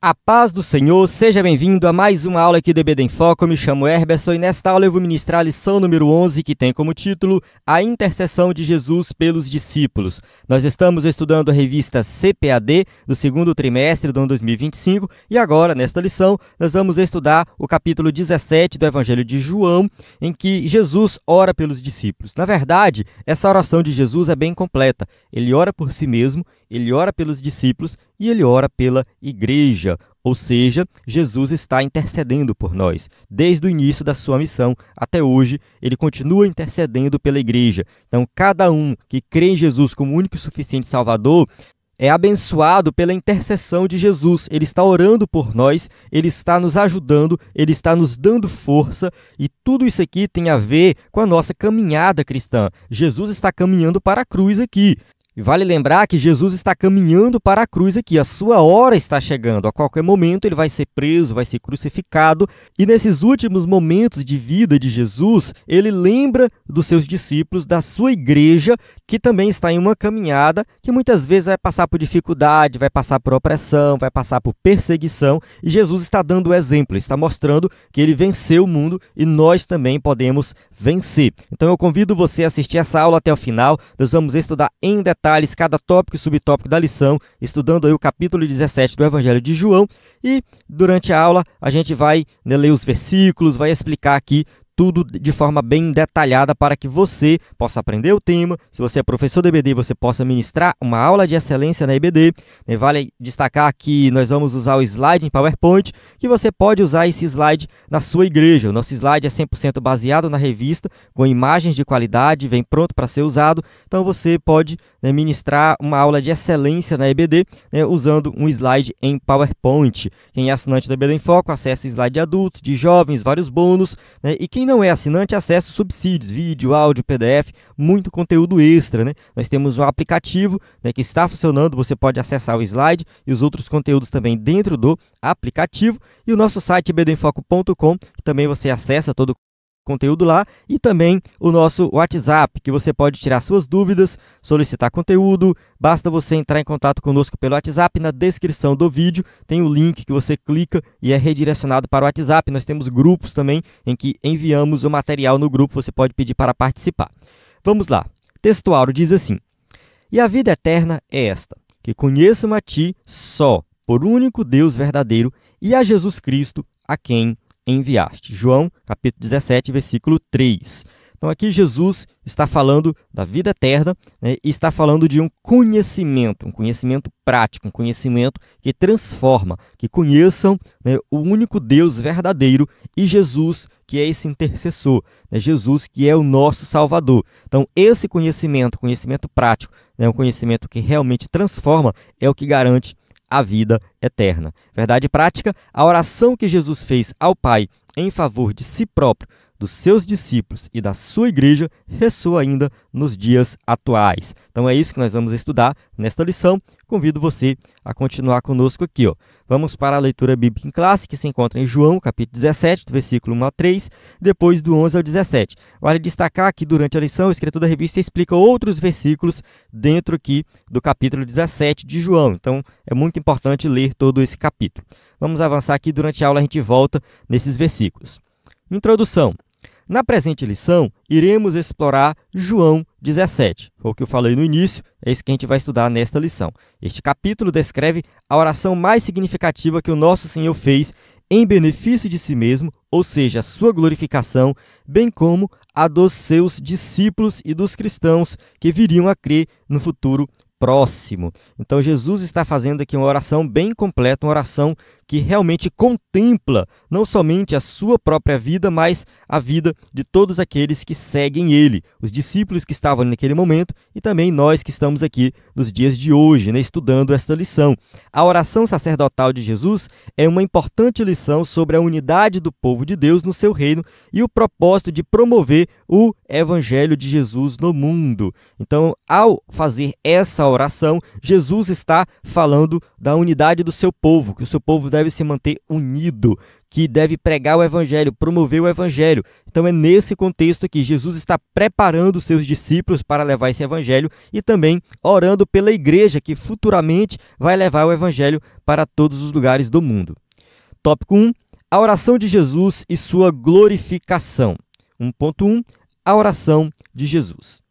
A paz do Senhor, seja bem-vindo a mais uma aula aqui do EBD em Foco. Eu me chamo Herberson e nesta aula eu vou ministrar a lição número 11, que tem como título A Intercessão de Jesus pelos Discípulos. Nós estamos estudando a revista CPAD do segundo trimestre do ano 2025 e agora, nesta lição, nós vamos estudar o capítulo 17 do Evangelho de João, em que Jesus ora pelos discípulos. Na verdade, essa oração de Jesus é bem completa. Ele ora por si mesmo, ele ora pelos discípulos e ele ora pela igreja. Ou seja, Jesus está intercedendo por nós. Desde o início da sua missão até hoje, ele continua intercedendo pela igreja. Então, cada um que crê em Jesus como único e suficiente Salvador é abençoado pela intercessão de Jesus. Ele está orando por nós, ele está nos ajudando, ele está nos dando força e tudo isso aqui tem a ver com a nossa caminhada cristã. Jesus está caminhando para a cruz aqui. E vale lembrar que Jesus está caminhando para a cruz aqui, a sua hora está chegando, a qualquer momento ele vai ser preso, vai ser crucificado, e nesses últimos momentos de vida de Jesus, ele lembra dos seus discípulos, da sua igreja, que também está em uma caminhada, que muitas vezes vai passar por dificuldade, vai passar por opressão, vai passar por perseguição, e Jesus está dando o exemplo, está mostrando que ele venceu o mundo e nós também podemos vencer. Então eu convido você a assistir essa aula até o final, nós vamos estudar em detalhes cada tópico e subtópico da lição, estudando aí o capítulo 17 do Evangelho de João, e durante a aula a gente vai ler os versículos, vai explicar aqui tudo de forma bem detalhada para que você possa aprender o tema. Se você é professor do EBD, você possa ministrar uma aula de excelência na EBD. Vale destacar que nós vamos usar o slide em PowerPoint, que você pode usar esse slide na sua igreja. O nosso slide é 100% baseado na revista, com imagens de qualidade, vem pronto para ser usado. Então você pode ministrar uma aula de excelência na EBD, usando um slide em PowerPoint. Quem é assinante do EBD em Foco, acessa o slide de adultos, de jovens, vários bônus, e quem não é assinante, acessa os subsídios, vídeo, áudio, PDF, muito conteúdo extra, Nós temos um aplicativo, que está funcionando, você pode acessar o slide e os outros conteúdos também dentro do aplicativo, e o nosso site ebdenfoco.com, que também você acessa todo o conteúdo lá, e também o nosso WhatsApp, que você pode tirar suas dúvidas, solicitar conteúdo, basta você entrar em contato conosco pelo WhatsApp. Na descrição do vídeo tem o link que você clica e é redirecionado para o WhatsApp. Nós temos grupos também em que enviamos o material no grupo, você pode pedir para participar. Vamos lá, texto áureo diz assim: E a vida eterna é esta, que conheçam a ti só, por único Deus verdadeiro, e a Jesus Cristo, a quem enviaste. João, capítulo 17, versículo 3. Então aqui Jesus está falando da vida eterna, e está falando de um conhecimento prático, um conhecimento que transforma, que conheçam o único Deus verdadeiro e Jesus, que é esse intercessor, Jesus, que é o nosso Salvador. Então esse conhecimento prático, um conhecimento que realmente transforma, é o que garante a vida eterna. Verdade prática, a oração que Jesus fez ao Pai em favor de si próprio, dos seus discípulos e da sua igreja ressoa ainda nos dias atuais. Então é isso que nós vamos estudar nesta lição. Convido você a continuar conosco aqui. Vamos para a leitura bíblica em classe, que se encontra em João, capítulo 17, do versículo 1 a 3, depois do 11 ao 17. Vale destacar que durante a lição, o escritor da revista explica outros versículos dentro aqui do capítulo 17 de João. Então é muito importante ler todo esse capítulo. Vamos avançar aqui, durante a aula a gente volta nesses versículos. Introdução. Na presente lição, iremos explorar João 17. Foi o que eu falei no início, é isso que a gente vai estudar nesta lição. Este capítulo descreve a oração mais significativa que o nosso Senhor fez em benefício de si mesmo, ou seja, a sua glorificação, bem como a dos seus discípulos e dos cristãos que viriam a crer no futuro próximo. Então Jesus está fazendo aqui uma oração bem completa, uma oração que realmente contempla não somente a sua própria vida, mas a vida de todos aqueles que seguem ele, os discípulos que estavam naquele momento e também nós que estamos aqui nos dias de hoje, estudando esta lição. A oração sacerdotal de Jesus é uma importante lição sobre a unidade do povo de Deus no seu reino e o propósito de promover o Evangelho de Jesus no mundo. Então, ao fazer essa oração, Jesus está falando da unidade do seu povo, que o seu povo deve deve se manter unido, que deve pregar o evangelho, promover o evangelho. Então é nesse contexto que Jesus está preparando os seus discípulos para levar esse evangelho e também orando pela igreja que futuramente vai levar o evangelho para todos os lugares do mundo. Tópico 1. A oração de Jesus e sua glorificação. 1.1. A oração de Jesus.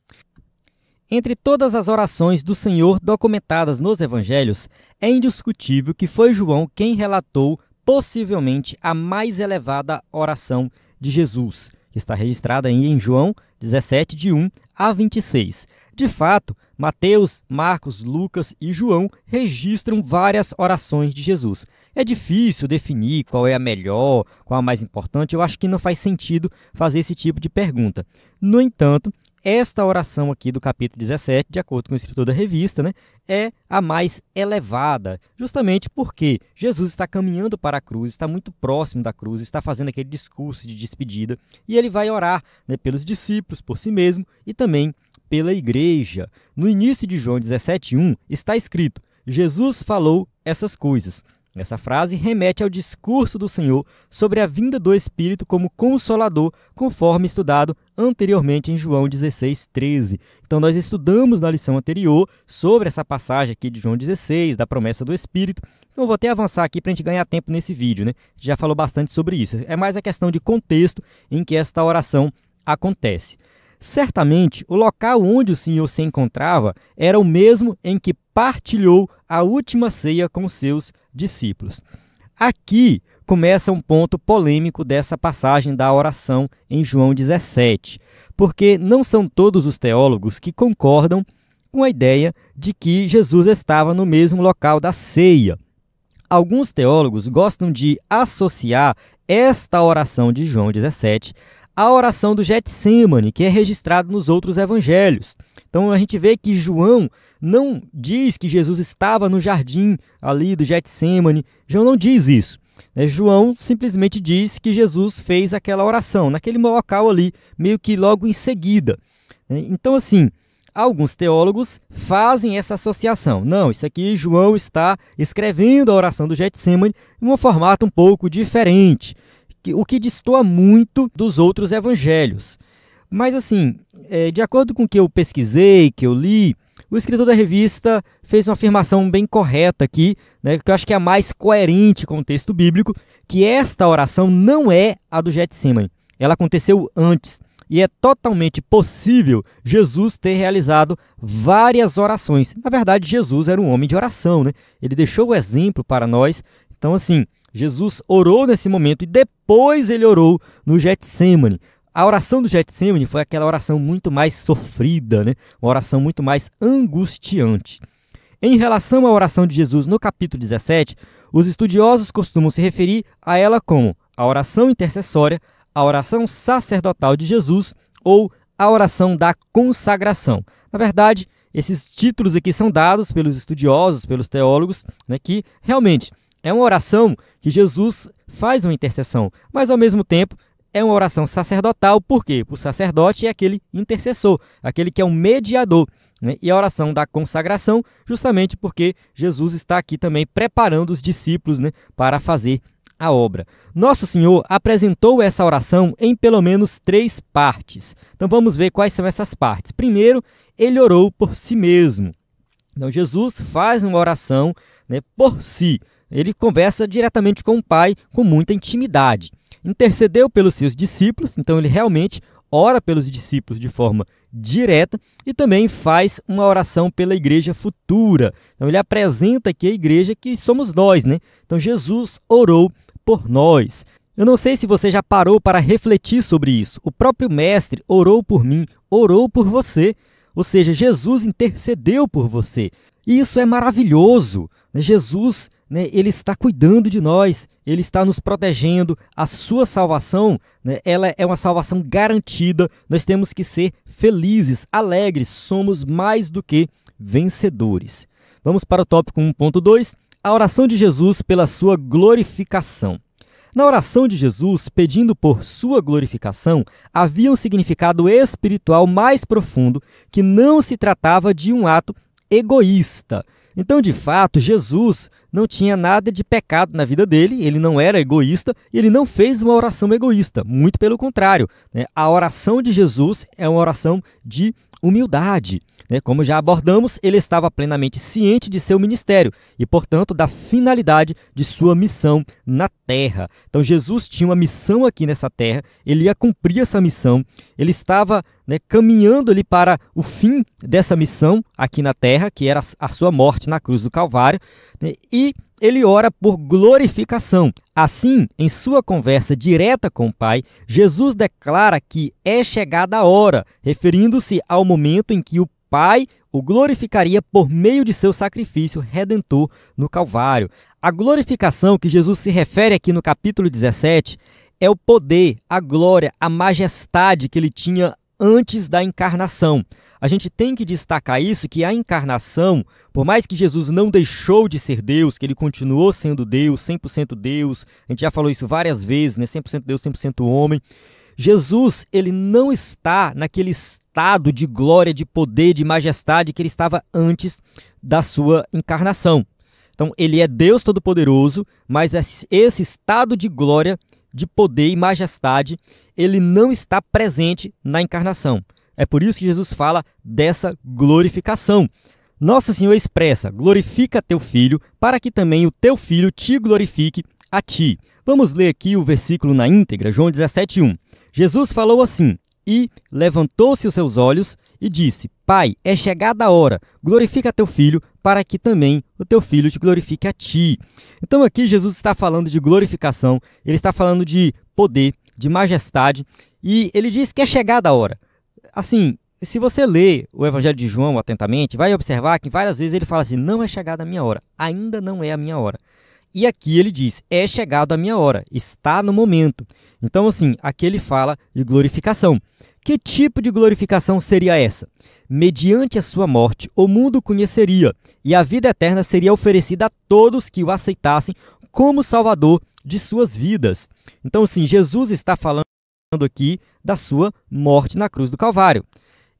Entre todas as orações do Senhor documentadas nos evangelhos, é indiscutível que foi João quem relatou possivelmente a mais elevada oração de Jesus, que está registrada em João 17, de 1 a 26. De fato, Mateus, Marcos, Lucas e João registram várias orações de Jesus. É difícil definir qual é a melhor, qual a mais importante. Eu acho que não faz sentido fazer esse tipo de pergunta. No entanto, esta oração aqui do capítulo 17, de acordo com o escritor da revista, é a mais elevada, justamente porque Jesus está caminhando para a cruz, está muito próximo da cruz, está fazendo aquele discurso de despedida e ele vai orar pelos discípulos, por si mesmo e também pela igreja. No início de João 17:1 está escrito: Jesus falou essas coisas. Essa frase remete ao discurso do Senhor sobre a vinda do Espírito como Consolador, conforme estudado anteriormente em João 16:13. Então, nós estudamos na lição anterior sobre essa passagem aqui de João 16, da promessa do Espírito. Então, eu vou até avançar aqui para a gente ganhar tempo nesse vídeo, A gente já falou bastante sobre isso. É mais a questão de contexto em que esta oração acontece. Certamente, o local onde o Senhor se encontrava era o mesmo em que partilhou a última ceia com seus discípulos. Aqui começa um ponto polêmico dessa passagem da oração em João 17, porque não são todos os teólogos que concordam com a ideia de que Jesus estava no mesmo local da ceia. Alguns teólogos gostam de associar esta oração de João 17 à oração do Getsêmani, que é registrado nos outros evangelhos. Então a gente vê que João não diz que Jesus estava no jardim ali do Getsêmani. João não diz isso. João simplesmente diz que Jesus fez aquela oração, naquele local ali, meio que logo em seguida. Então, assim, alguns teólogos fazem essa associação. Não, isso aqui João está escrevendo a oração do Getsêmani em um formato um pouco diferente, o que destoa muito dos outros evangelhos. Mas, assim, de acordo com o que eu pesquisei, que eu li, o escritor da revista fez uma afirmação bem correta aqui, que eu acho que é a mais coerente com o texto bíblico, que esta oração não é a do Getsêmani. Ela aconteceu antes. E é totalmente possível Jesus ter realizado várias orações. Na verdade, Jesus era um homem de oração, Ele deixou o exemplo para nós. Então, assim, Jesus orou nesse momento e depois ele orou no Getsêmani. A oração do Getsêmani foi aquela oração muito mais sofrida, Uma oração muito mais angustiante. Em relação à oração de Jesus no capítulo 17, os estudiosos costumam se referir a ela como a oração intercessória, a oração sacerdotal de Jesus ou a oração da consagração. Na verdade, esses títulos aqui são dados pelos estudiosos, pelos teólogos, que realmente é uma oração que Jesus faz uma intercessão, mas ao mesmo tempo é uma oração sacerdotal. Por quê? O sacerdote é aquele intercessor, aquele que é um mediador. E a oração da consagração, justamente porque Jesus está aqui também preparando os discípulos para fazer a obra. Nosso Senhor apresentou essa oração em pelo menos 3 partes. Então vamos ver quais são essas partes. Primeiro, ele orou por si mesmo. Então Jesus faz uma oração por si. Ele conversa diretamente com o Pai com muita intimidade. Intercedeu pelos seus discípulos, então ele realmente ora pelos discípulos de forma direta e também faz uma oração pela igreja futura. Então ele apresenta aqui a igreja que somos nós, Então Jesus orou por nós. Eu não sei se você já parou para refletir sobre isso. O próprio Mestre orou por mim, orou por você. Ou seja, Jesus intercedeu por você. E isso é maravilhoso. Jesus, ele está cuidando de nós, ele está nos protegendo. A sua salvação, ela é uma salvação garantida. Nós temos que ser felizes, alegres. Somos mais do que vencedores. Vamos para o tópico 1.2. A oração de Jesus pela sua glorificação. Na oração de Jesus, pedindo por sua glorificação, havia um significado espiritual mais profundo, que não se tratava de um ato egoísta. Então, de fato, Jesus não tinha nada de pecado na vida dele, ele não era egoísta e ele não fez uma oração egoísta, muito pelo contrário, né? A oração de Jesus é uma oração de humildade. Como já abordamos, ele estava plenamente ciente de seu ministério e, portanto, da finalidade de sua missão na terra. Então, Jesus tinha uma missão aqui nessa terra, ele ia cumprir essa missão, ele estava caminhando ali para o fim dessa missão aqui na terra, que era a sua morte na cruz do Calvário, e ele ora por glorificação. Assim, em sua conversa direta com o Pai, Jesus declara que é chegada a hora, referindo-se ao momento em que o Pai o glorificaria por meio de seu sacrifício redentor no Calvário. A glorificação que Jesus se refere aqui no capítulo 17 é o poder, a glória, a majestade que ele tinha antes da encarnação. A gente tem que destacar isso, que a encarnação, por mais que Jesus não deixou de ser Deus, que ele continuou sendo Deus, 100% Deus, a gente já falou isso várias vezes, 100% Deus, 100% homem, Jesus, ele não está naquele estado de glória, de poder, de majestade que ele estava antes da sua encarnação. Então, ele é Deus Todo-Poderoso, mas esse estado de glória, de poder e majestade, ele não está presente na encarnação. É por isso que Jesus fala dessa glorificação. Nosso Senhor expressa: glorifica teu filho, para que também o teu filho te glorifique a ti. Vamos ler aqui o versículo na íntegra, João 17:1. Jesus falou assim: e levantou-se os seus olhos e disse: Pai, é chegada a hora, glorifica teu filho, para que também o teu filho te glorifique a ti. Então aqui Jesus está falando de glorificação, ele está falando de poder, de majestade, e ele diz que é chegada a hora. Assim, se você ler o Evangelho de João atentamente, vai observar que várias vezes ele fala assim: não é chegada a minha hora, ainda não é a minha hora. E aqui ele diz: é chegado a minha hora, está no momento. Então, assim, aqui ele fala de glorificação. Que tipo de glorificação seria essa? Mediante a sua morte, o mundo o conheceria, e a vida eterna seria oferecida a todos que o aceitassem como Salvador de suas vidas. Então, assim, Jesus está falando aqui da sua morte na cruz do Calvário.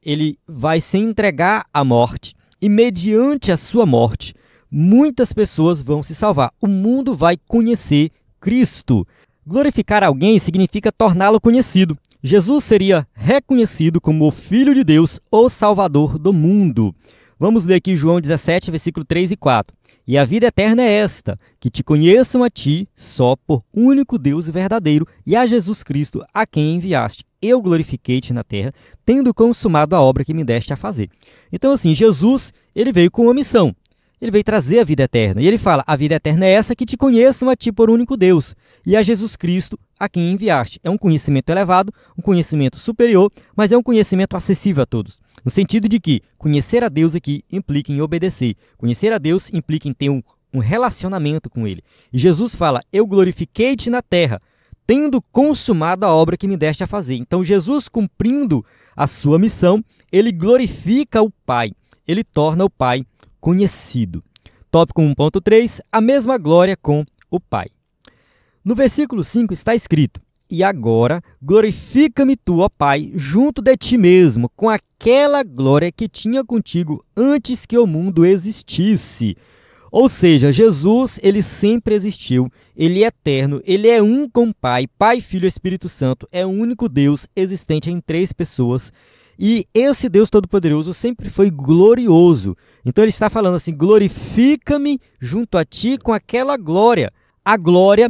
Ele vai se entregar à morte, e mediante a sua morte, muitas pessoas vão se salvar. O mundo vai conhecer Cristo. Glorificar alguém significa torná-lo conhecido. Jesus seria reconhecido como o Filho de Deus, o Salvador do mundo. Vamos ler aqui João 17, versículo 3 e 4. E a vida eterna é esta, que te conheçam a ti, só por único Deus verdadeiro, e a Jesus Cristo, a quem enviaste. Eu glorifiquei-te na terra, tendo consumado a obra que me deste a fazer. Então, assim, Jesus, ele veio com uma missão. Ele veio trazer a vida eterna. E ele fala: a vida eterna é essa, que te conheçam a ti por único Deus, e a Jesus Cristo, a quem enviaste. É um conhecimento elevado, um conhecimento superior, mas é um conhecimento acessível a todos. No sentido de que conhecer a Deus aqui implica em obedecer. Conhecer a Deus implica em ter um relacionamento com Ele. E Jesus fala: eu glorifiquei-te na terra, tendo consumado a obra que me deste a fazer. Então, Jesus, cumprindo a sua missão, ele glorifica o Pai. Ele torna o Pai conhecido. Tópico 1.3, a mesma glória com o Pai. No versículo 5 está escrito: e agora glorifica-me tu, ó Pai, junto de ti mesmo, com aquela glória que tinha contigo antes que o mundo existisse. Ou seja, Jesus, ele sempre existiu, ele é eterno, ele é um com o Pai, Pai, Filho e Espírito Santo, é o único Deus existente em 3 pessoas. E esse Deus Todo-Poderoso sempre foi glorioso. Então ele está falando assim: glorifica-me junto a ti com aquela glória. A glória,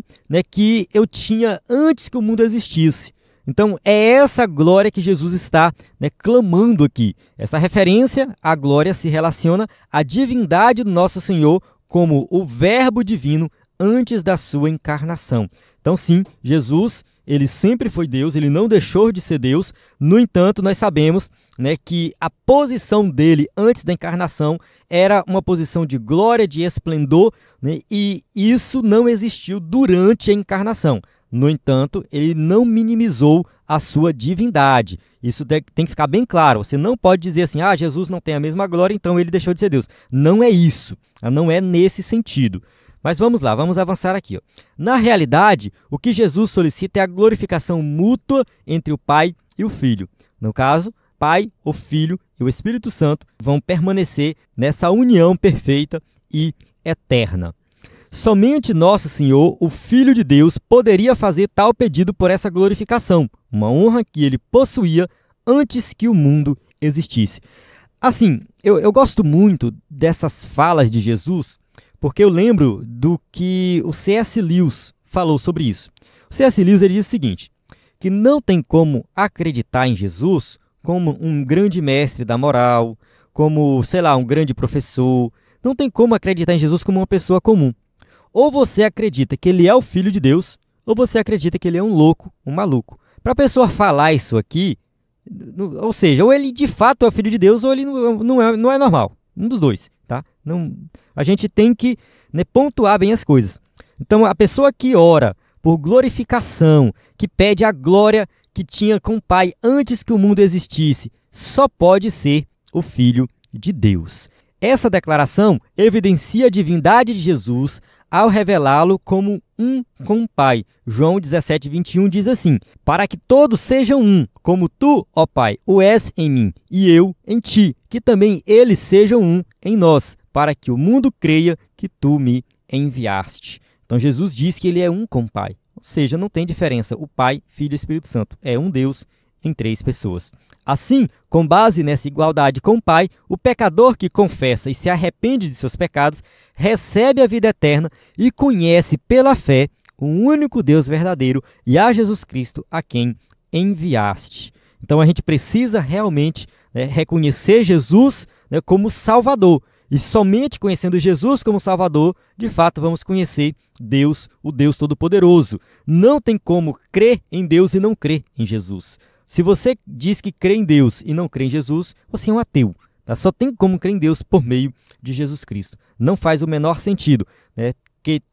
que eu tinha antes que o mundo existisse. Então é essa glória que Jesus está clamando aqui. Essa referência à glória se relaciona à divindade do nosso Senhor como o Verbo divino antes da sua encarnação. Então sim, Jesus, ele sempre foi Deus, ele não deixou de ser Deus. No entanto, nós sabemos que a posição dele antes da encarnação era uma posição de glória, de esplendor, e isso não existiu durante a encarnação. No entanto, ele não minimizou a sua divindade. Isso tem que ficar bem claro. Você não pode dizer assim: Jesus não tem a mesma glória, então ele deixou de ser Deus. Não é isso. Não é nesse sentido. Mas vamos lá, vamos avançar aqui. Na realidade, o que Jesus solicita é a glorificação mútua entre o Pai e o Filho. No caso, Pai, o Filho e o Espírito Santo vão permanecer nessa união perfeita e eterna. Somente nosso Senhor, o Filho de Deus, poderia fazer tal pedido por essa glorificação, uma honra que ele possuía antes que o mundo existisse. Assim, eu gosto muito dessas falas de Jesus, porque eu lembro do que o C.S. Lewis falou sobre isso. O C.S. Lewis ele diz o seguinte, que não tem como acreditar em Jesus como um grande mestre da moral, como, sei lá, um grande professor. Não tem como acreditar em Jesus como uma pessoa comum. Ou você acredita que ele é o Filho de Deus, ou você acredita que ele é um louco, um maluco. Para a pessoa falar isso aqui, ou seja, ou ele de fato é o Filho de Deus, ou ele não é normal. Um dos dois, tá? Não, a gente tem que, né, pontuar bem as coisas. Então, a pessoa que ora por glorificação, que pede a glória que tinha com o Pai antes que o mundo existisse, só pode ser o Filho de Deus. Essa declaração evidencia a divindade de Jesus ao revelá-lo como um com o Pai. João 17:21 diz assim, para que todos sejam um, como tu, ó Pai, o és em mim, e eu em ti, que também eles sejam um em nós, para que o mundo creia que tu me enviaste. Então Jesus diz que ele é um com o Pai, ou seja, não tem diferença, o Pai, Filho e Espírito Santo, é um Deus em 3 pessoas. Assim, com base nessa igualdade com o Pai, o pecador que confessa e se arrepende de seus pecados, recebe a vida eterna e conhece pela fé o único Deus verdadeiro e a Jesus Cristo a quem enviaste. Então a gente precisa realmente, né, reconhecer Jesus, né, como Salvador. E somente conhecendo Jesus como Salvador, de fato vamos conhecer Deus, o Deus Todo-Poderoso. Não tem como crer em Deus e não crer em Jesus. Se você diz que crê em Deus e não crê em Jesus, você é um ateu. Tá? Só tem como crer em Deus por meio de Jesus Cristo. Não faz o menor sentido, né,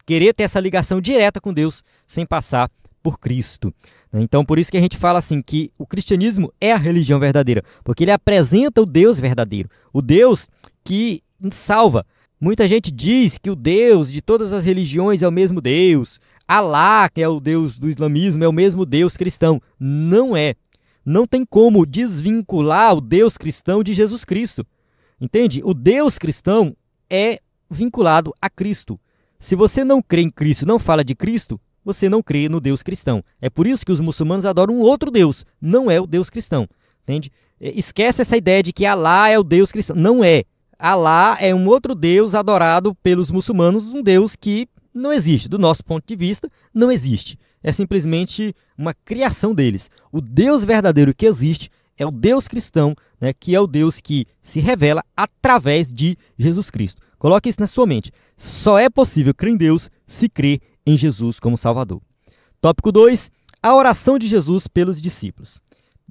querer ter essa ligação direta com Deus sem passar por Cristo. Então, por isso que a gente fala assim, que o cristianismo é a religião verdadeira, porque ele apresenta o Deus verdadeiro, o Deus que salva. Muita gente diz que o Deus de todas as religiões é o mesmo Deus. Alá, que é o Deus do islamismo, é o mesmo Deus cristão. Não é. Não tem como desvincular o Deus cristão de Jesus Cristo. Entende? O Deus cristão é vinculado a Cristo. Se você não crê em Cristo e não fala de Cristo, você não crê no Deus cristão. É por isso que os muçulmanos adoram um outro Deus. Não é o Deus cristão. Entende? Esquece essa ideia de que Alá é o Deus cristão. Não é. Alá é um outro Deus adorado pelos muçulmanos, um Deus que não existe. Do nosso ponto de vista, não existe. É simplesmente uma criação deles. O Deus verdadeiro que existe é o Deus cristão, né, que é o Deus que se revela através de Jesus Cristo. Coloque isso na sua mente. Só é possível crer em Deus se crer em Jesus como Salvador. Tópico 2. A oração de Jesus pelos discípulos.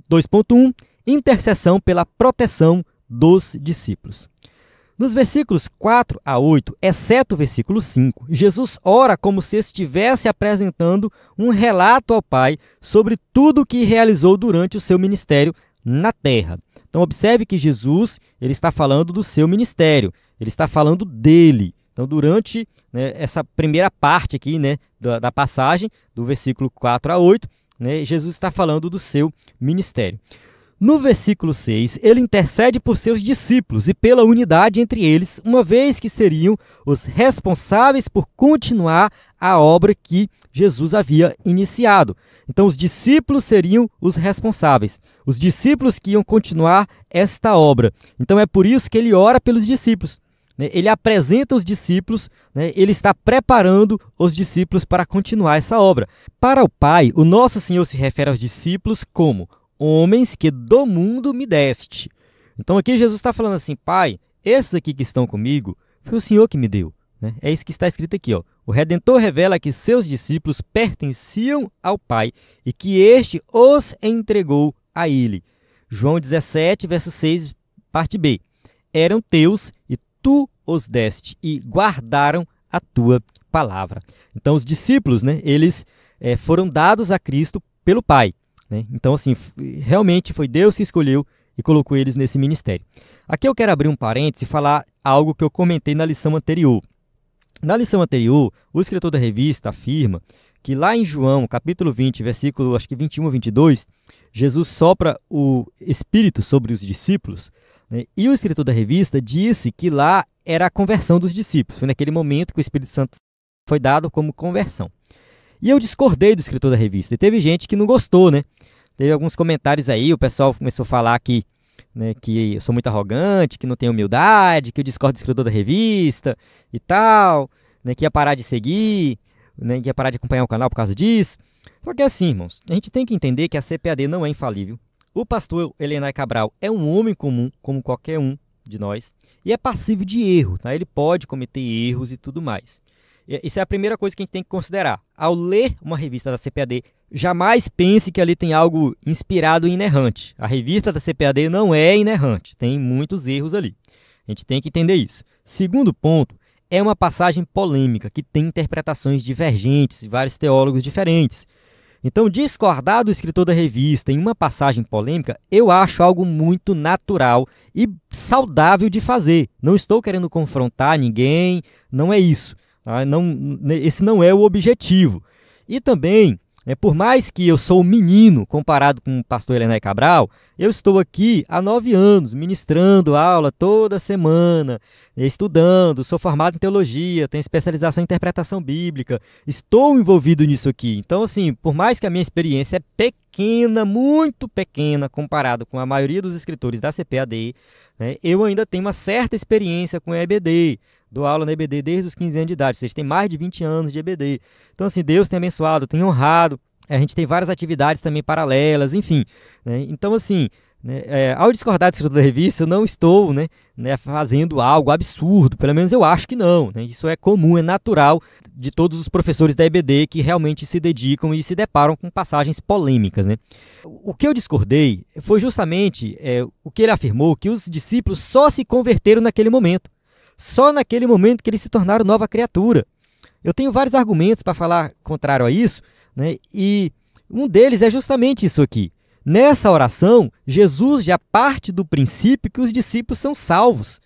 2.1. Intercessão pela proteção dos discípulos. Nos versículos 4 a 8, exceto o versículo 5, Jesus ora como se estivesse apresentando um relato ao Pai sobre tudo o que realizou durante o seu ministério na terra. Então, observe que Jesus ele está falando do seu ministério, ele está falando dele. Então, durante, né, essa primeira parte aqui, né, da passagem, do versículo 4 a 8, né, Jesus está falando do seu ministério. No versículo 6, ele intercede por seus discípulos e pela unidade entre eles, uma vez que seriam os responsáveis por continuar a obra que Jesus havia iniciado. Então, os discípulos seriam os responsáveis, os discípulos que iam continuar esta obra. Então, é por isso que ele ora pelos discípulos. Ele apresenta os discípulos, né? Ele está preparando os discípulos para continuar essa obra. Para o Pai, o nosso Senhor se refere aos discípulos como homens que do mundo me deste. Então aqui Jesus está falando assim, Pai, esses aqui que estão comigo, foi o Senhor que me deu. Né? É isso que está escrito aqui. Ó. O Redentor revela que seus discípulos pertenciam ao Pai e que este os entregou a ele. João 17, verso 6, parte B. Eram teus e tu os deste e guardaram a tua palavra. Então os discípulos, né, eles foram dados a Cristo pelo Pai. Né? Então, assim, realmente foi Deus que escolheu e colocou eles nesse ministério. Aqui eu quero abrir um parênteses e falar algo que eu comentei na lição anterior. Na lição anterior, o escritor da revista afirma que lá em João, capítulo 20, versículo, acho que 21 a 22, Jesus sopra o Espírito sobre os discípulos, né? E o escritor da revista disse que lá era a conversão dos discípulos. Foi naquele momento que o Espírito Santo foi dado como conversão. E eu discordei do escritor da revista. E teve gente que não gostou, né? Teve alguns comentários aí, o pessoal começou a falar que, né, que eu sou muito arrogante, que não tenho humildade, que eu discordo do escritor da revista e tal, né, que ia parar de seguir, né, que ia parar de acompanhar o canal por causa disso. Só que assim, irmãos, a gente tem que entender que a CPAD não é infalível. O pastor Helenay Cabral é um homem comum, como qualquer um de nós, e é passível de erro, tá? Ele pode cometer erros e tudo mais. Isso é a primeira coisa que a gente tem que considerar. Ao ler uma revista da CPAD, jamais pense que ali tem algo inspirado e inerrante. A revista da CPAD não é inerrante, tem muitos erros ali. A gente tem que entender isso. Segundo ponto, é uma passagem polêmica, que tem interpretações divergentes e vários teólogos diferentes. Então, discordar do escritor da revista em uma passagem polêmica, eu acho algo muito natural e saudável de fazer. Não estou querendo confrontar ninguém, não é isso. Esse não é o objetivo. E também, por mais que eu sou um menino comparado com o pastor Helenay Cabral, eu estou aqui há 9 anos, ministrando aula toda semana, estudando, sou formado em teologia, tenho especialização em interpretação bíblica, estou envolvido nisso aqui. Então, assim, por mais que a minha experiência é pequena, muito pequena, comparado com a maioria dos escritores da CPAD, né, eu ainda tenho uma certa experiência com a EBD, dou aula na EBD desde os 15 anos de idade, vocês têm mais de 20 anos de EBD. Então, assim, Deus tem abençoado, tem honrado, a gente tem várias atividades também paralelas, enfim. Né? Então, assim, né, ao discordar do escritor da revista, eu não estou fazendo algo absurdo, pelo menos eu acho que não. Né? Isso é comum, é natural de todos os professores da EBD que realmente se dedicam e se deparam com passagens polêmicas. Né? O que eu discordei foi justamente o que ele afirmou, que os discípulos só se converteram naquele momento. Só naquele momento que eles se tornaram nova criatura. Eu tenho vários argumentos para falar contrário a isso, né? E um deles é justamente isso aqui. Nessa oração, Jesus já parte do princípio que os discípulos são salvos.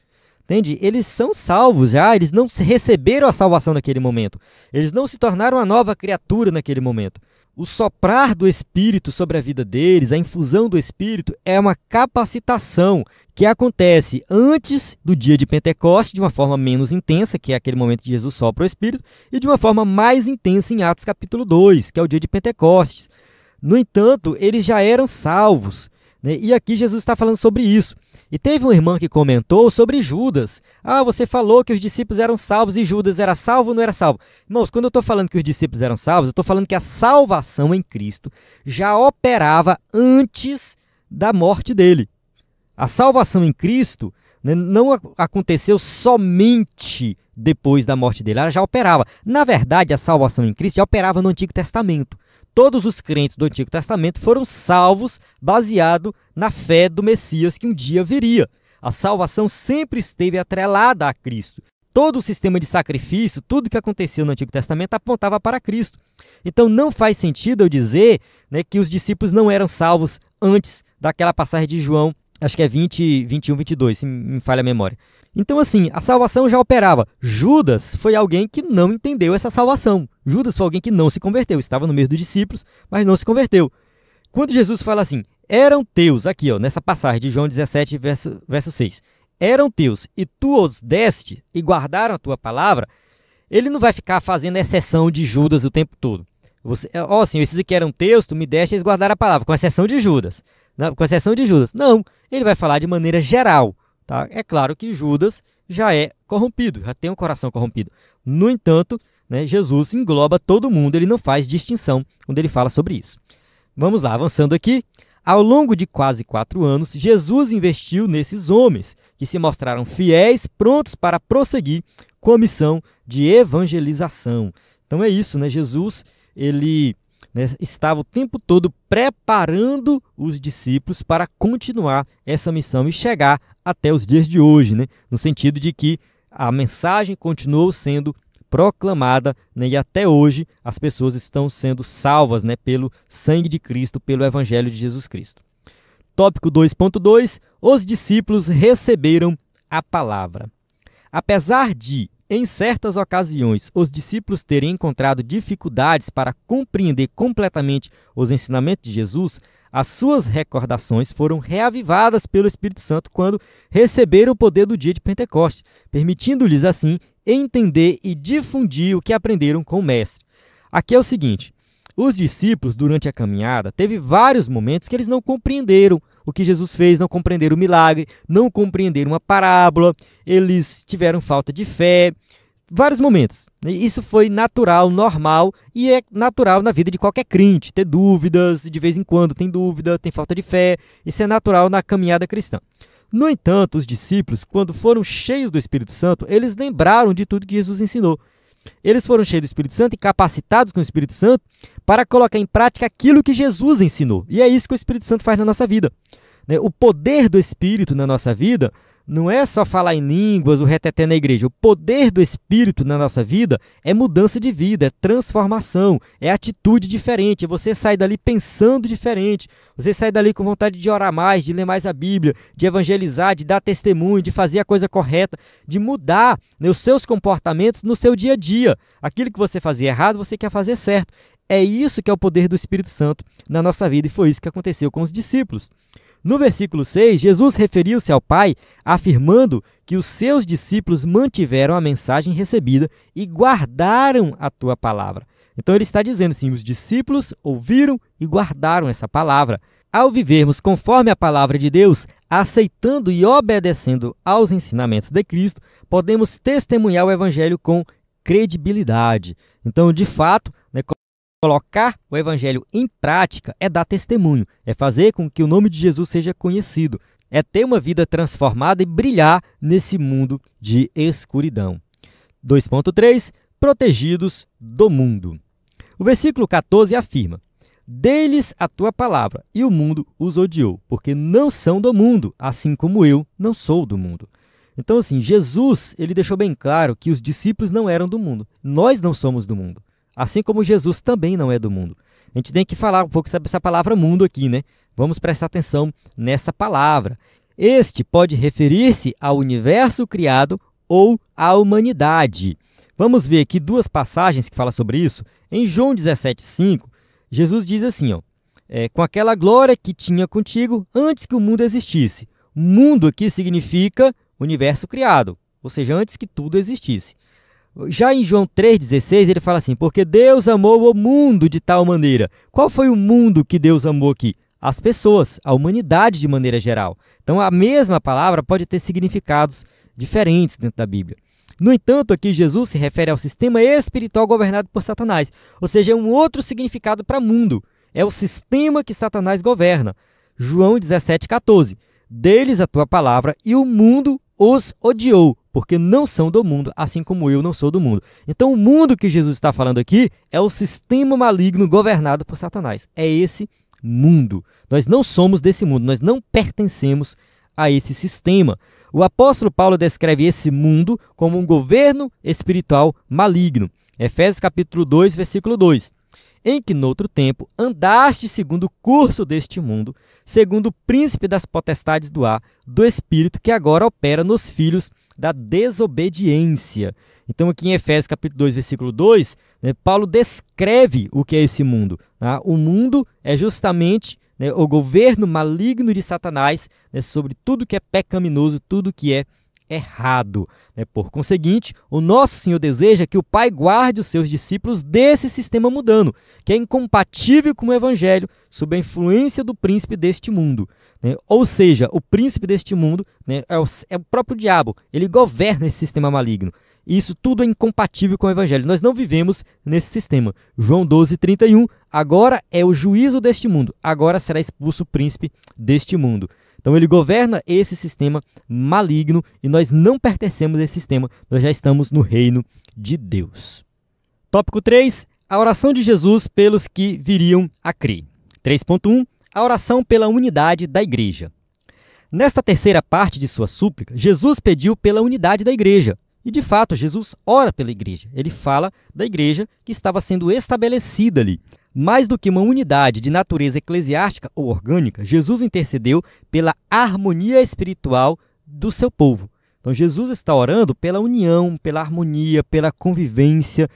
Entende? Eles são salvos já, eles não receberam a salvação naquele momento. Eles não se tornaram uma nova criatura naquele momento. O soprar do Espírito sobre a vida deles, a infusão do Espírito, é uma capacitação que acontece antes do dia de Pentecostes, de uma forma menos intensa, que é aquele momento que Jesus sopra o Espírito, e de uma forma mais intensa em Atos capítulo 2, que é o dia de Pentecostes. No entanto, eles já eram salvos, né? E aqui Jesus está falando sobre isso. E teve uma irmã que comentou sobre Judas. Ah, você falou que os discípulos eram salvos e Judas era salvo ou não era salvo? Irmãos, quando eu estou falando que os discípulos eram salvos, eu estou falando que a salvação em Cristo já operava antes da morte dele. A salvação em Cristo, né, não aconteceu somente depois da morte dele, ela já operava. Na verdade, a salvação em Cristo já operava no Antigo Testamento. Todos os crentes do Antigo Testamento foram salvos baseado na fé do Messias que um dia viria. A salvação sempre esteve atrelada a Cristo. Todo o sistema de sacrifício, tudo que aconteceu no Antigo Testamento apontava para Cristo. Então não faz sentido eu dizer, né, que os discípulos não eram salvos antes daquela passagem de João, acho que é 20, 21, 22, se me falha a memória. Então, assim, a salvação já operava. Judas foi alguém que não entendeu essa salvação. Judas foi alguém que não se converteu. Estava no meio dos discípulos, mas não se converteu. Quando Jesus fala assim, eram teus, aqui ó, nessa passagem de João 17, verso 6, eram teus e tu os deste e guardaram a tua palavra, ele não vai ficar fazendo exceção de Judas o tempo todo. Ó, Senhor, esses aqui eram teus, tu me deste e eles guardaram a palavra, com exceção de Judas. Não, com exceção de Judas. Não, ele vai falar de maneira geral. Tá? É claro que Judas já é corrompido, já tem um coração corrompido. No entanto, né, Jesus engloba todo mundo, ele não faz distinção quando ele fala sobre isso. Vamos lá, avançando aqui. Ao longo de quase 4 anos, Jesus investiu nesses homens, que se mostraram fiéis, prontos para prosseguir com a missão de evangelização. Então é isso, né? Jesus, ele estava o tempo todo preparando os discípulos para continuar essa missão e chegar até os dias de hoje, né? No sentido de que a mensagem continuou sendo proclamada, né? E até hoje as pessoas estão sendo salvas, né? Pelo sangue de Cristo, pelo Evangelho de Jesus Cristo. Tópico 2.2, os discípulos receberam a palavra. Apesar de, em certas ocasiões, os discípulos terem encontrado dificuldades para compreender completamente os ensinamentos de Jesus, as suas recordações foram reavivadas pelo Espírito Santo quando receberam o poder do dia de Pentecostes, permitindo-lhes, assim, entender e difundir o que aprenderam com o Mestre. Aqui é o seguinte, os discípulos, durante a caminhada, teve vários momentos que eles não compreenderam o que Jesus fez, não compreenderam o milagre, não compreenderam uma parábola, eles tiveram falta de fé, vários momentos. Isso foi natural, normal, e é natural na vida de qualquer crente, ter dúvidas, de vez em quando tem dúvida, tem falta de fé, isso é natural na caminhada cristã. No entanto, os discípulos, quando foram cheios do Espírito Santo, eles lembraram de tudo que Jesus ensinou. Eles foram cheios do Espírito Santo e capacitados com o Espírito Santo para colocar em prática aquilo que Jesus ensinou. E é isso que o Espírito Santo faz na nossa vida. O poder do Espírito na nossa vida não é só falar em línguas, o reteté na igreja. O poder do Espírito na nossa vida é mudança de vida, é transformação, é atitude diferente. Você sai dali pensando diferente, você sai dali com vontade de orar mais, de ler mais a Bíblia, de evangelizar, de dar testemunho, de fazer a coisa correta, de mudar os seus comportamentos no seu dia a dia. Aquilo que você fazia errado, você quer fazer certo. É isso que é o poder do Espírito Santo na nossa vida e foi isso que aconteceu com os discípulos. No versículo 6, Jesus referiu-se ao Pai, afirmando que os seus discípulos mantiveram a mensagem recebida e guardaram a tua palavra. Então ele está dizendo assim, os discípulos ouviram e guardaram essa palavra. Ao vivermos conforme a palavra de Deus, aceitando e obedecendo aos ensinamentos de Cristo, podemos testemunhar o Evangelho com credibilidade. Então, de fato, colocar o Evangelho em prática é dar testemunho, é fazer com que o nome de Jesus seja conhecido, é ter uma vida transformada e brilhar nesse mundo de escuridão. 2.3. Protegidos do mundo. O versículo 14 afirma, deles a tua palavra, e o mundo os odiou, porque não são do mundo, assim como eu não sou do mundo. Então, assim, Jesus, ele deixou bem claro que os discípulos não eram do mundo. Nós não somos do mundo. Assim como Jesus também não é do mundo. A gente tem que falar um pouco sobre essa palavra mundo aqui, né? Vamos prestar atenção nessa palavra. Este pode referir-se ao universo criado ou à humanidade. Vamos ver aqui duas passagens que falam sobre isso. Em João 17,5, Jesus diz assim, com aquela glória que tinha contigo antes que o mundo existisse. Mundo aqui significa universo criado, ou seja, antes que tudo existisse. Já em João 3,16, ele fala assim, porque Deus amou o mundo de tal maneira. Qual foi o mundo que Deus amou aqui? As pessoas, a humanidade de maneira geral. Então, a mesma palavra pode ter significados diferentes dentro da Bíblia. No entanto, aqui Jesus se refere ao sistema espiritual governado por Satanás, ou seja, é um outro significado para mundo. É o sistema que Satanás governa. João 17,14. Deles a tua palavra e o mundo os odiou, porque não são do mundo, assim como eu não sou do mundo. Então, o mundo que Jesus está falando aqui é o sistema maligno governado por Satanás. É esse mundo. Nós não somos desse mundo, nós não pertencemos a esse sistema. O apóstolo Paulo descreve esse mundo como um governo espiritual maligno. Efésios capítulo 2, versículo 2. Em que, noutro tempo, andaste segundo o curso deste mundo, segundo o príncipe das potestades do ar, do espírito que agora opera nos filhos da desobediência. Então, aqui em Efésios capítulo 2, versículo 2, Paulo descreve o que é esse mundo. Tá? O mundo é justamente o governo maligno de Satanás sobre tudo que é pecaminoso, tudo que é errado. Por conseguinte, o nosso Senhor deseja que o Pai guarde os seus discípulos desse sistema mundano, que é incompatível com o Evangelho, sob a influência do príncipe deste mundo. Ou seja, o príncipe deste mundo é o próprio diabo, ele governa esse sistema maligno. Isso tudo é incompatível com o Evangelho. Nós não vivemos nesse sistema. João 12:31, agora é o juízo deste mundo, agora será expulso o príncipe deste mundo. Então ele governa esse sistema maligno e nós não pertencemos a esse sistema, nós já estamos no reino de Deus. Tópico 3, a oração de Jesus pelos que viriam a crer. 3.1, a oração pela unidade da igreja. Nesta terceira parte de sua súplica, Jesus pediu pela unidade da igreja. E, de fato, Jesus ora pela igreja. Ele fala da igreja que estava sendo estabelecida ali. Mais do que uma unidade de natureza eclesiástica ou orgânica, Jesus intercedeu pela harmonia espiritual do seu povo. Então, Jesus está orando pela união, pela harmonia, pela convivência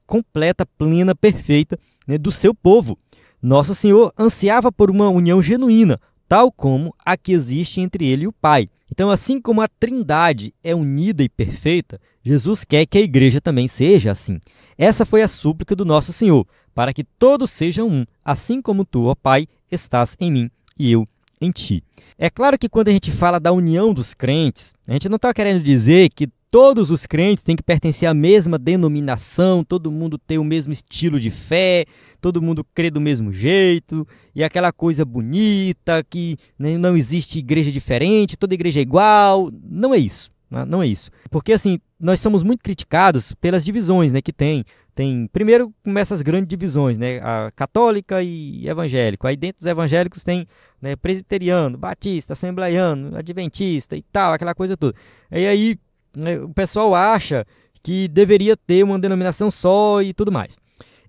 completa, plena, perfeita do seu povo. Nosso Senhor ansiava por uma união genuína, tal como a que existe entre ele e o Pai. Então, assim como a Trindade é unida e perfeita, Jesus quer que a igreja também seja assim. Essa foi a súplica do nosso Senhor, para que todos sejam um, assim como tu, ó Pai, estás em mim e eu em ti. É claro que quando a gente fala da união dos crentes, a gente não está querendo dizer que todos os crentes têm que pertencer à mesma denominação, todo mundo ter o mesmo estilo de fé, todo mundo crê do mesmo jeito, e aquela coisa bonita, que não existe igreja diferente, toda igreja é igual. Não é isso, né? Não é isso. Porque assim, nós somos muito criticados pelas divisões, né, que tem. Primeiro começa as grandes divisões, né, a católica e evangélico. Aí dentro dos evangélicos tem, né, presbiteriano, batista, assembleiano, adventista e tal, aquela coisa toda. E aí o pessoal acha que deveria ter uma denominação só e tudo mais.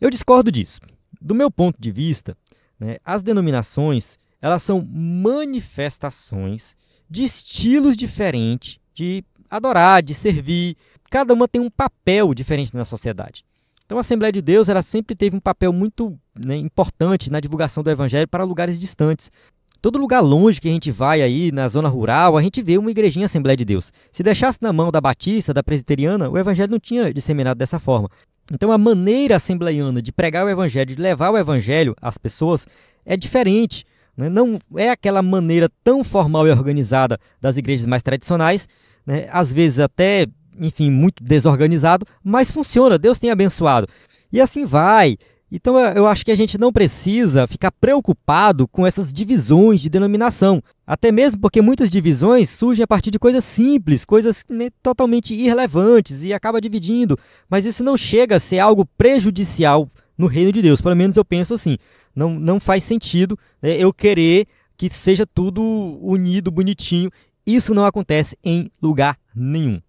Eu discordo disso. Do meu ponto de vista, né, as denominações, elas são manifestações de estilos diferentes de adorar, de servir. Cada uma tem um papel diferente na sociedade. Então a Assembleia de Deus, ela sempre teve um papel muito, né, importante na divulgação do evangelho para lugares distantes. Todo lugar longe que a gente vai aí, na zona rural, a gente vê uma igrejinha Assembleia de Deus. Se deixasse na mão da batista, da presbiteriana, o evangelho não tinha disseminado dessa forma. Então a maneira assembleiana de pregar o evangelho, de levar o evangelho às pessoas, é diferente, né? Não é aquela maneira tão formal e organizada das igrejas mais tradicionais, né? Às vezes até, enfim, muito desorganizado, mas funciona, Deus tem abençoado. E assim vai. Então eu acho que a gente não precisa ficar preocupado com essas divisões de denominação. Até mesmo porque muitas divisões surgem a partir de coisas simples, coisas, né, totalmente irrelevantes e acaba dividindo. Mas isso não chega a ser algo prejudicial no reino de Deus. Pelo menos eu penso assim. Não faz sentido, né, eu querer que seja tudo unido, bonitinho. Isso não acontece em lugar nenhum.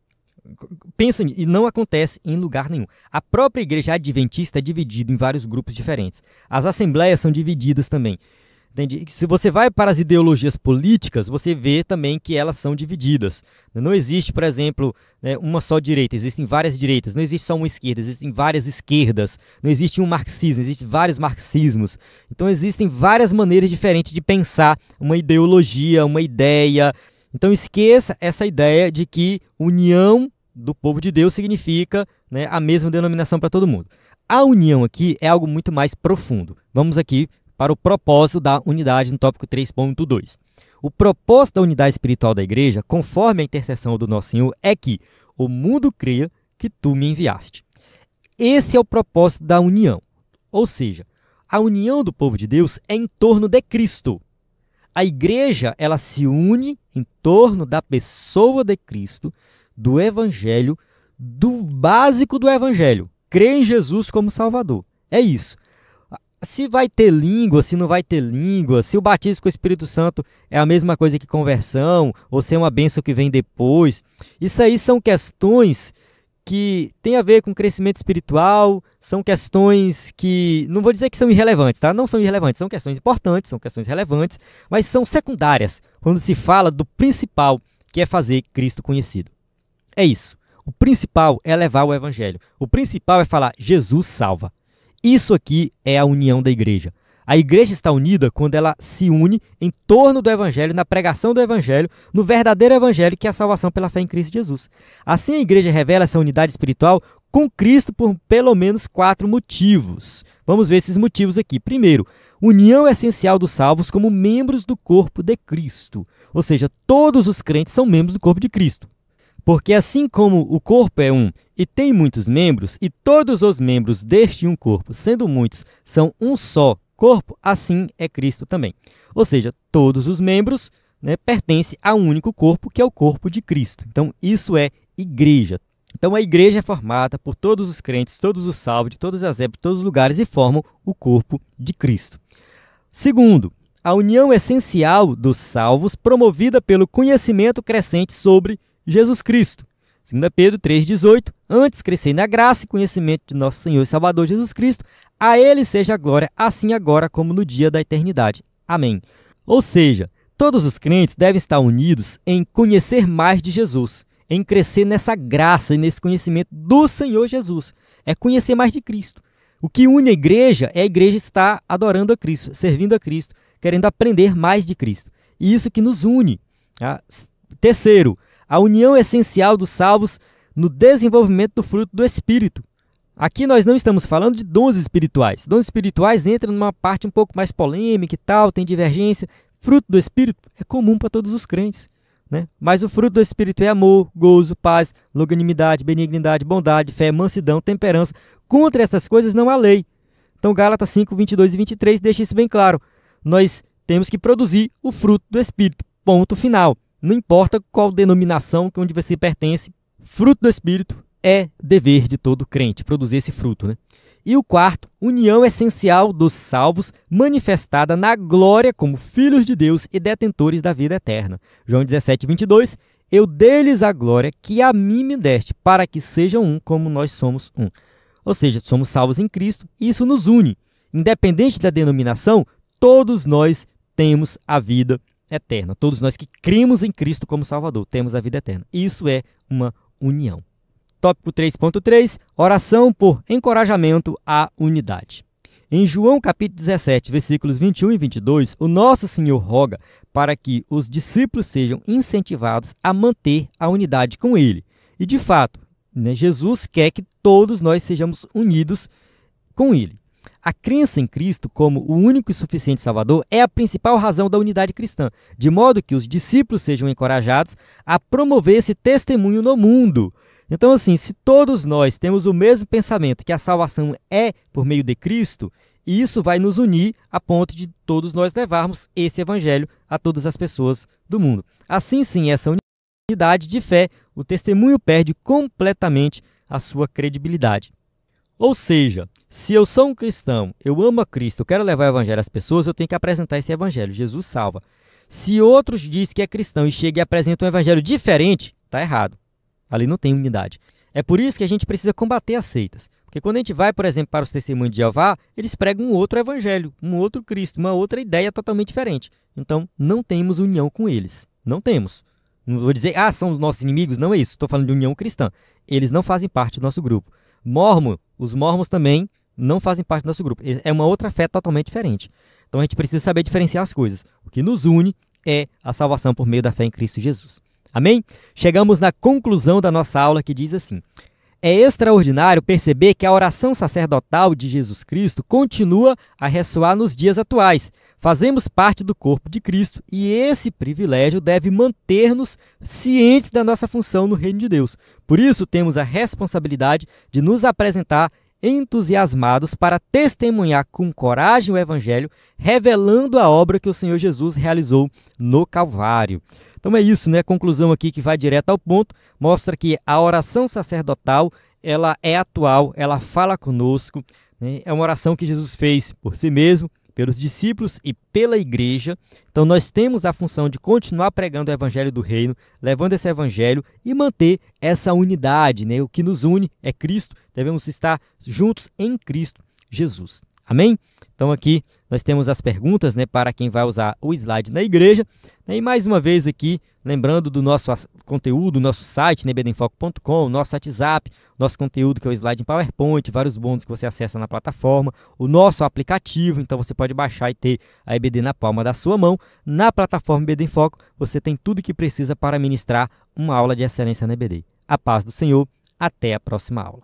Pensa, e não acontece em lugar nenhum. A própria igreja adventista é dividida em vários grupos diferentes. As assembleias são divididas também. Entende? Se você vai para as ideologias políticas, você vê também que elas são divididas. Não existe, por exemplo, né, uma só direita, existem várias direitas. Não existe só uma esquerda, existem várias esquerdas. Não existe um marxismo, existem vários marxismos. Então existem várias maneiras diferentes de pensar uma ideologia, uma ideia. Então esqueça essa ideia de que união do povo de Deus significa, né, a mesma denominação para todo mundo. A união aqui é algo muito mais profundo. Vamos aqui para o propósito da unidade no tópico 3.2. O propósito da unidade espiritual da igreja, conforme a intercessão do nosso Senhor, é que o mundo creia que tu me enviaste. Esse é o propósito da união. Ou seja, a união do povo de Deus é em torno de Cristo. A igreja, ela se une em torno da pessoa de Cristo, do evangelho, do básico do evangelho. Crer em Jesus como Salvador. É isso. Se vai ter língua, se não vai ter língua, se o batismo com o Espírito Santo é a mesma coisa que conversão, ou se é uma bênção que vem depois. Isso aí são questões que têm a ver com crescimento espiritual, são questões que, não vou dizer que são irrelevantes, tá? Não são irrelevantes, são questões importantes, são questões relevantes, mas são secundárias quando se fala do principal, que é fazer Cristo conhecido. É isso. O principal é levar o evangelho. O principal é falar Jesus salva. Isso aqui é a união da igreja. A igreja está unida quando ela se une em torno do evangelho, na pregação do evangelho, no verdadeiro evangelho que é a salvação pela fé em Cristo Jesus. Assim a igreja revela essa unidade espiritual com Cristo por pelo menos 4 motivos. Vamos ver esses motivos aqui. Primeiro, união essencial dos salvos como membros do corpo de Cristo. Ou seja, todos os crentes são membros do corpo de Cristo. Porque assim como o corpo é um e tem muitos membros, e todos os membros deste um corpo, sendo muitos, são um só corpo, assim é Cristo também. Ou seja, todos os membros, né, pertencem a um único corpo, que é o corpo de Cristo. Então, isso é igreja. Então, a igreja é formada por todos os crentes, todos os salvos, de todas as épocas, de todos os lugares, e formam o corpo de Cristo. Segundo, a união essencial dos salvos, promovida pelo conhecimento crescente sobre Jesus Cristo. 2 Pedro 3,18, antes crescei na graça e conhecimento de nosso Senhor e Salvador Jesus Cristo, a Ele seja a glória, assim agora como no dia da eternidade. Amém. Ou seja, todos os crentes devem estar unidos em conhecer mais de Jesus, em crescer nessa graça e nesse conhecimento do Senhor Jesus. É conhecer mais de Cristo. O que une a igreja é a igreja estar adorando a Cristo, servindo a Cristo, querendo aprender mais de Cristo. E isso que nos une. Terceiro, a união essencial dos salvos no desenvolvimento do fruto do Espírito. Aqui nós não estamos falando de dons espirituais. Dons espirituais entram numa parte um pouco mais polêmica e tal, tem divergência. Fruto do Espírito é comum para todos os crentes, né? Mas o fruto do Espírito é amor, gozo, paz, longanimidade, benignidade, bondade, fé, mansidão, temperança. Contra essas coisas não há lei. Então Gálatas 5, 22 e 23 deixa isso bem claro. Nós temos que produzir o fruto do Espírito. Ponto final. Não importa qual denominação onde você pertence, fruto do Espírito é dever de todo crente, produzir esse fruto, né? E o quarto, união essencial dos salvos, manifestada na glória como filhos de Deus e detentores da vida eterna. João 17, 22, eu dei-lhes a glória que a mim me deste, para que sejam um como nós somos um. Ou seja, somos salvos em Cristo e isso nos une. Independente da denominação, todos nós temos a vida eterna. Todos nós que cremos em Cristo como Salvador, temos a vida eterna. Isso é uma união. Tópico 3.3, oração por encorajamento à unidade. Em João capítulo 17, versículos 21 e 22, o nosso Senhor roga para que os discípulos sejam incentivados a manter a unidade com Ele. E de fato, né, Jesus quer que todos nós sejamos unidos com Ele. A crença em Cristo como o único e suficiente Salvador é a principal razão da unidade cristã, de modo que os discípulos sejam encorajados a promover esse testemunho no mundo. Então, assim, se todos nós temos o mesmo pensamento que a salvação é por meio de Cristo, isso vai nos unir a ponto de todos nós levarmos esse evangelho a todas as pessoas do mundo. Assim, sim, essa unidade de fé, o testemunho perde completamente a sua credibilidade. Ou seja, se eu sou um cristão, eu amo a Cristo, eu quero levar o evangelho às pessoas, eu tenho que apresentar esse evangelho. Jesus salva. Se outros dizem que é cristão e chega e apresenta um evangelho diferente, está errado. Ali não tem unidade. É por isso que a gente precisa combater as seitas. Porque quando a gente vai, por exemplo, para os testemunhos de Jeová, eles pregam um outro evangelho, um outro Cristo, uma outra ideia totalmente diferente. Então, não temos união com eles. Não temos. Não vou dizer, são os nossos inimigos. Não é isso. Estou falando de união cristã. Eles não fazem parte do nosso grupo. Os mormons também não fazem parte do nosso grupo. É uma outra fé totalmente diferente. Então, a gente precisa saber diferenciar as coisas. O que nos une é a salvação por meio da fé em Cristo Jesus. Amém? Chegamos na conclusão da nossa aula que diz assim: é extraordinário perceber que a oração sacerdotal de Jesus Cristo continua a ressoar nos dias atuais. Fazemos parte do corpo de Cristo e esse privilégio deve manter-nos cientes da nossa função no reino de Deus. Por isso, temos a responsabilidade de nos apresentar entusiasmados para testemunhar com coragem o Evangelho, revelando a obra que o Senhor Jesus realizou no Calvário. Então é isso, né? A conclusão aqui que vai direto ao ponto, mostra que a oração sacerdotal, ela é atual, ela fala conosco, né? É uma oração que Jesus fez por si mesmo, pelos discípulos e pela igreja. Então nós temos a função de continuar pregando o evangelho do reino, levando esse evangelho e manter essa unidade, né? O que nos une é Cristo, devemos estar juntos em Cristo Jesus. Amém? Então aqui nós temos as perguntas, né, para quem vai usar o slide na igreja. E mais uma vez aqui, lembrando do nosso conteúdo, nosso site, nebedenfoco.com, nosso WhatsApp, nosso conteúdo que é o slide em PowerPoint, vários bônus que você acessa na plataforma, o nosso aplicativo, então você pode baixar e ter a EBD na palma da sua mão. Na plataforma EBD em Foco, você tem tudo que precisa para ministrar uma aula de excelência na EBD. A paz do Senhor, até a próxima aula.